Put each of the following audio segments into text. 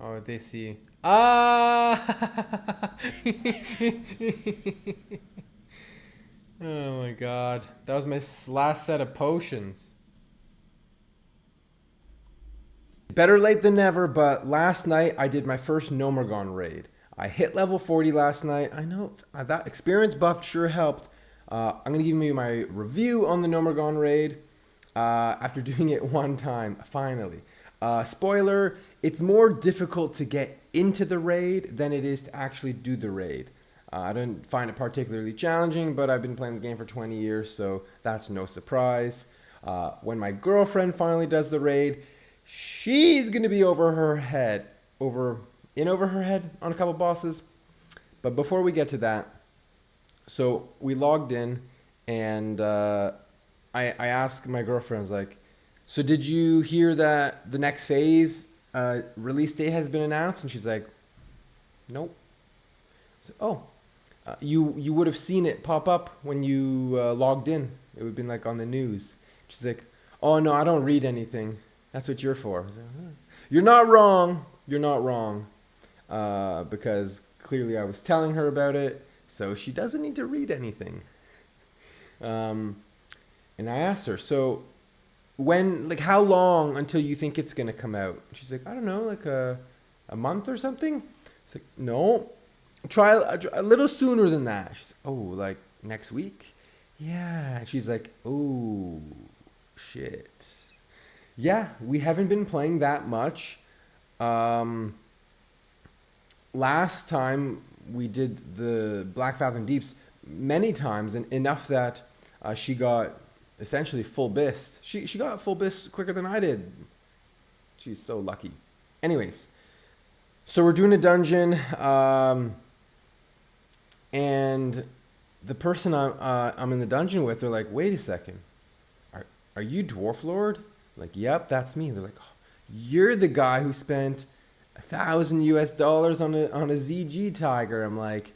Oh, they see. Ah! Oh my god. That was my last set of potions. Better late than never, but last night I did my first Nomergon raid. I hit level 40 last night. I know that experience buff sure helped. I'm going to give you my review on the Nomergon raid after doing it one time, finally. Spoiler, it's more difficult to get into the raid than it is to actually do the raid. I don't find it particularly challenging, but I've been playing the game for 20 years, so that's no surprise. When my girlfriend finally does the raid, she's gonna be over her head, over her head on a couple bosses. But before we get to that, so we logged in, and I asked my girlfriend, I was like, "So did you hear that the next phase release date has been announced?" And she's like, "Nope." So, oh, you would have seen it pop up when you logged in. It would have been like on the news. She's like, "Oh no, I don't read anything. That's what you're for." I was like, "Huh." You're not wrong. You're not wrong. Because clearly I was telling her about it, so she doesn't need to read anything. And I asked her, so how long until you think it's gonna come out? She's like, I don't know, like a month or something. It's like, no, try a little sooner than that. She's like, oh, like next week? Yeah. She's like, oh, shit. Yeah, we haven't been playing that much. Um, Last time we did the Black Fathom Deeps many times, and enough that she got essentially full bist. She got full bist quicker than I did. She's so lucky. Anyways, so we're doing a dungeon, and the person I'm in the dungeon with, they're like, "Wait a second, are you Dwarf Lord?" I'm like, "Yep, that's me." They're like, oh, "You're the guy who spent $1,000 on a ZG Tiger." I'm like,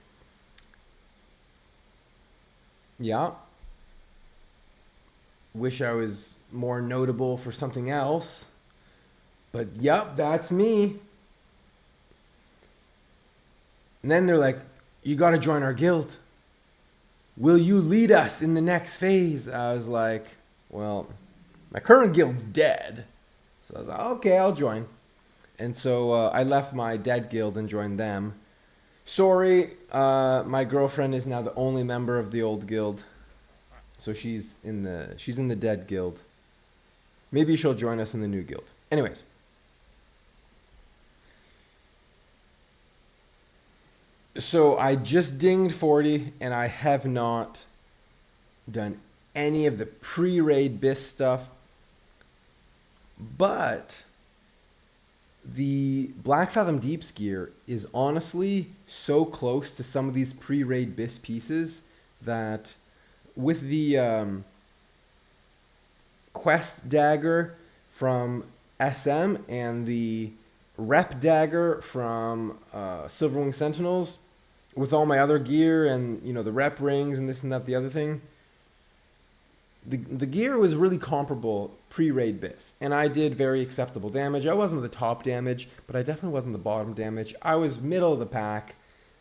"Yeah. Wish I was more notable for something else, but yep, that's me." And then they're like, "You got to join our guild. Will you lead us in the next phase?" I was like, "Well, my current guild's dead." So I was like, "Okay, I'll join." And so I left my dead guild and joined them. Sorry, my girlfriend is now the only member of the old guild, so she's in the dead guild. Maybe she'll join us in the new guild. Anyways, so I just dinged 40, and I have not done any of the pre-raid BIS stuff, but the Black Fathom Deeps gear is honestly so close to some of these pre-raid BIS pieces that with the quest dagger from SM and the rep dagger from Silverwing Sentinels, with all my other gear and the rep rings and this and that, the other thing, the gear was really comparable pre-raid BIS, and I did very acceptable damage. I wasn't the top damage, but I definitely wasn't the bottom damage. I was middle of the pack.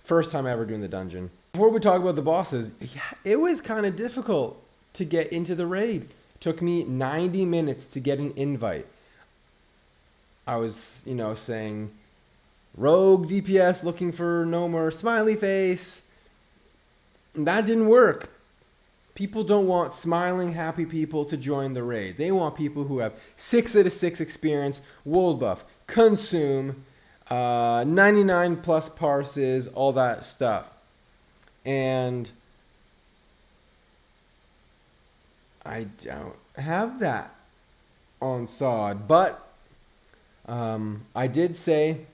First time ever doing the dungeon. Before we talk about the bosses, yeah, it was kind of difficult to get into the raid. It took me 90 minutes to get an invite. I was, saying, rogue DPS looking for Gnomer, smiley face. And that didn't work. People don't want smiling, happy people to join the raid. They want people who have 6 out of 6 experience, world buff, consume, 99 plus parses, all that stuff. And I don't have that on SOD. But I did say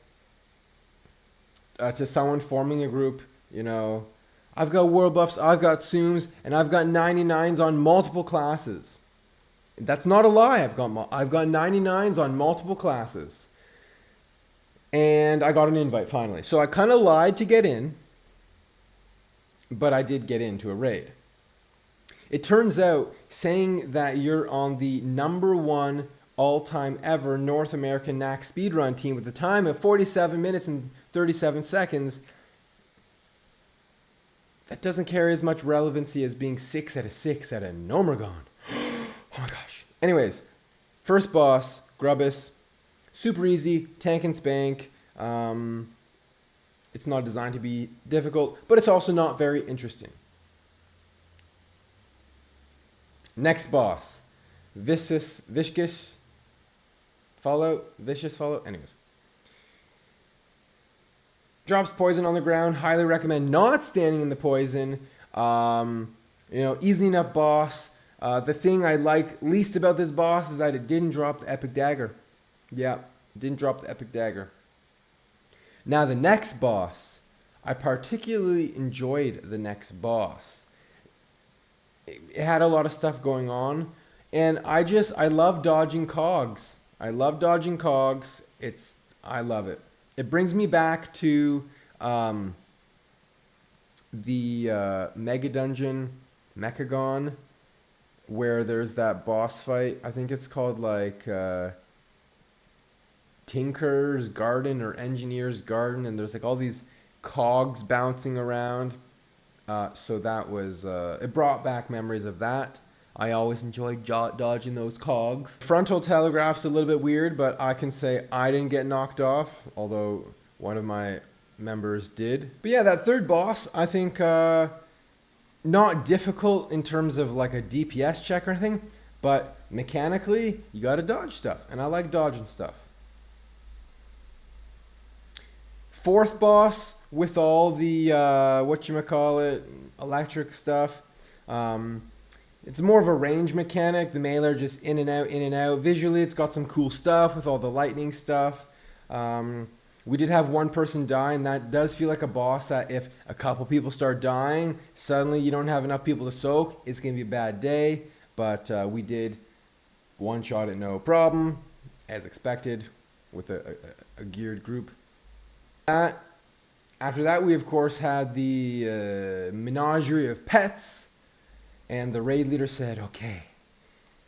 to someone forming a group, I've got world buffs, I've got Sooms, and I've got 99s on multiple classes. That's not a lie. I've got 99s on multiple classes. And I got an invite finally. So I kind of lied to get in, but I did get into a raid. It turns out saying that you're on the number one all-time ever North American knack speedrun team with a time of 47 minutes and 37 seconds. That doesn't carry as much relevancy as being 6 out of 6 at a Gnomer. Oh my gosh. Anyways, first boss, Grubbus. Super easy, tank and spank. It's not designed to be difficult, but it's also not very interesting. Next boss, Vicious Fallout. Anyways. Drops poison on the ground. Highly recommend not standing in the poison. Easy enough boss. The thing I like least about this boss is that it didn't drop the epic dagger. Yeah, it didn't drop the epic dagger. Now the next boss, I particularly enjoyed the next boss. It had a lot of stuff going on, and I love dodging cogs. I love it. It brings me back to the Mega Dungeon, Mechagon, where there's that boss fight. I think it's called like Tinker's Garden or Engineer's Garden, and there's like all these cogs bouncing around. So that was, it brought back memories of that. I always enjoyed dodging those cogs. Frontal telegraph's a little bit weird, but I can say I didn't get knocked off, although one of my members did. But yeah, that third boss, I think, not difficult in terms of like a DPS check or anything, but mechanically, you gotta dodge stuff, and I like dodging stuff. Fourth boss with all the electric stuff. It's more of a range mechanic. The melee are just in and out. Visually, it's got some cool stuff with all the lightning stuff. We did have one person die, and that does feel like a boss that if a couple people start dying, suddenly you don't have enough people to soak. It's going to be a bad day, but we did one-shot it no problem, as expected, with a geared group. After that, we of course had the menagerie of pets, and the raid leader said, okay,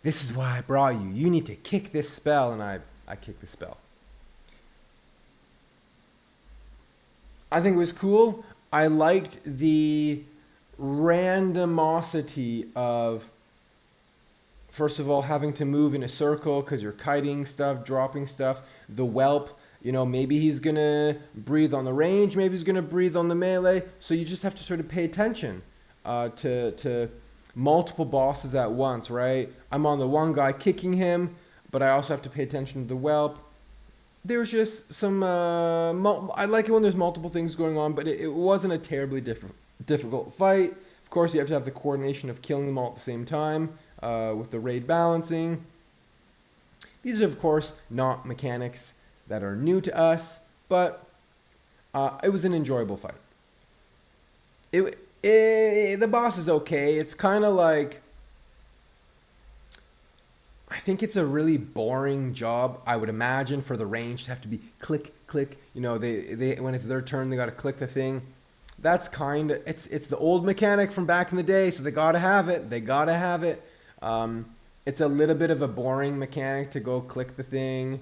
this is why I brought you. You need to kick this spell, and I kicked the spell. I think it was cool. I liked the randomosity of, first of all, having to move in a circle because you're kiting stuff, dropping stuff. The whelp, maybe he's going to breathe on the range, maybe he's going to breathe on the melee. So you just have to sort of pay attention to multiple bosses at once, right? I'm on the one guy kicking him, but I also have to pay attention to the whelp. There's just some, I like it when there's multiple things going on, but it wasn't a terribly difficult fight. Of course, you have to have the coordination of killing them all at the same time with the raid balancing. These are, of course, not mechanics that are new to us, but it was an enjoyable fight. The boss is okay. It's kind of like, I think it's a really boring job. I would imagine for the range to have to be click, click. They when it's their turn, they got to click the thing. That's kind of, it's the old mechanic from back in the day, so they got to have it. It's a little bit of a boring mechanic to go click the thing.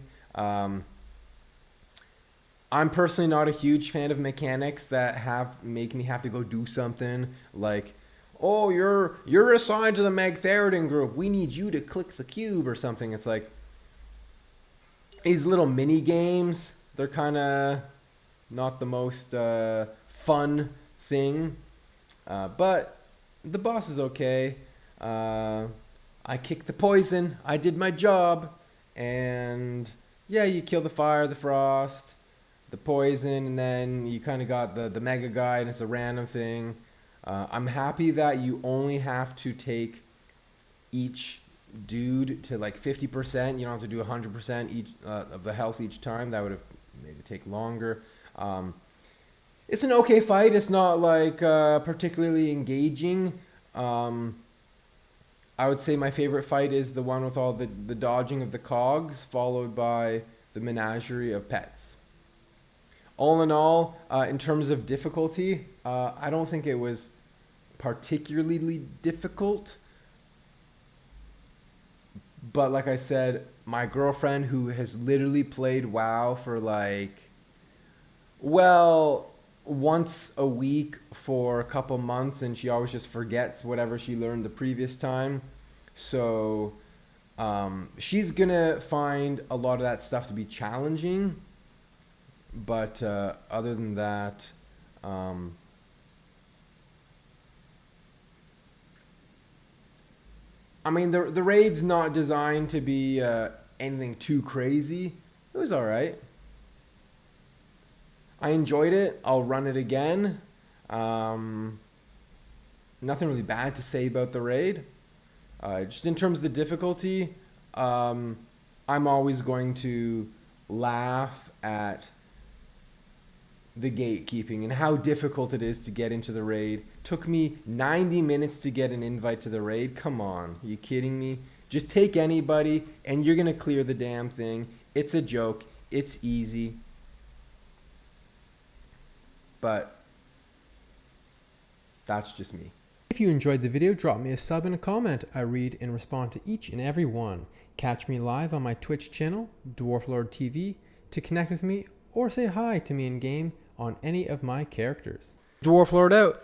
I'm personally not a huge fan of mechanics that make me have to go do something like, oh, you're assigned to the Magtheridon group. We need you to click the cube or something. It's like these little mini games. They're kind of not the most fun thing, but the boss is okay. I kicked the poison. I did my job, and yeah, you kill the fire, the frost, the poison, and then you kind of got the mega guy, and it's a random thing. I'm happy that you only have to take each dude to like 50%. You don't have to do 100% each of the health each time. That would have made it take longer. It's an okay fight. It's not like particularly engaging. I would say my favorite fight is the one with all the dodging of the cogs, followed by the menagerie of pets. All in all, in terms of difficulty, I don't think it was particularly difficult, But like I said, my girlfriend, who has literally played WoW for like, well, once a week for a couple months, and she always just forgets whatever she learned the previous time. So she's gonna find a lot of that stuff to be challenging. But other than that, I mean, the raid's not designed to be anything too crazy. It was all right. I enjoyed it. I'll run it again. Um, Nothing really bad to say about the raid. Just in terms of the difficulty, I'm always going to laugh at the gatekeeping and how difficult it is to get into the raid. Took me 90 minutes to get an invite to the raid. Come on, are you kidding me? Just take anybody and you're gonna clear the damn thing. It's a joke. It's easy. But that's just me. If you enjoyed the video, drop me a sub and a comment. I read and respond to each and every one. Catch me live on my Twitch channel, Dwarflord TV, to connect with me or say hi to me in game on any of my characters. Dwarflord out.